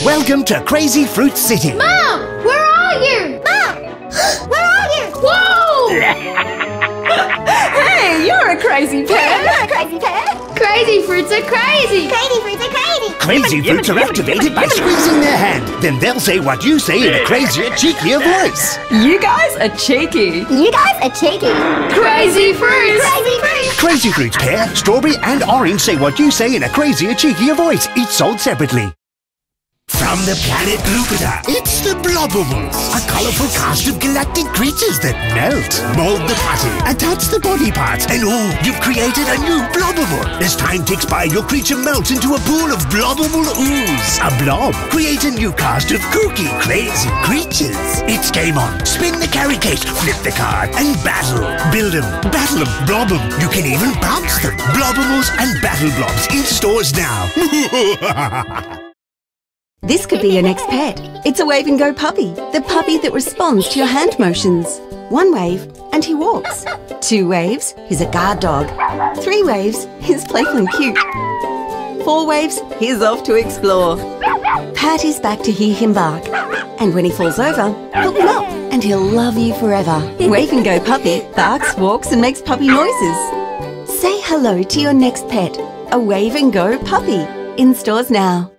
Welcome to Crazy Fruit City. Mom, where are you? Mom, where are you? Whoa! Hey, you're a crazy pet. You're a crazy pet. Crazy fruits are crazy. Crazy fruits are crazy. Crazy fruits are activated by squeezing their hand. Then they'll say what you say in a crazier, cheekier voice. You guys are cheeky. You guys are cheeky. Crazy fruits. Crazy fruits. Crazy fruits, pear, strawberry, and orange say what you say in a crazier, cheekier voice, each sold separately. From the planet Jupiter, it's the Blobbables, a colourful cast of galactic creatures that melt, mould the putty, attach the body parts, and oh, you've created a new Blobbable. As time ticks by, your creature melts into a pool of Blobbable ooze. A blob. Create a new cast of kooky, crazy creatures. It's game on. Spin the carry case, flip the card, and battle. Build them, battle them, blob them. You can even bounce them. Blobbables and Battle Blobs in stores now. This could be your next pet. It's a Wave and Go puppy, the puppy that responds to your hand motions. 1 wave and he walks. 2 waves, he's a guard dog. 3 waves, he's playful and cute. 4 waves, he's off to explore. Pat his back to hear him bark. And when he falls over, help him up and he'll love you forever. Wave and Go puppy barks, walks and makes puppy noises. Say hello to your next pet, a Wave and Go puppy, in stores now.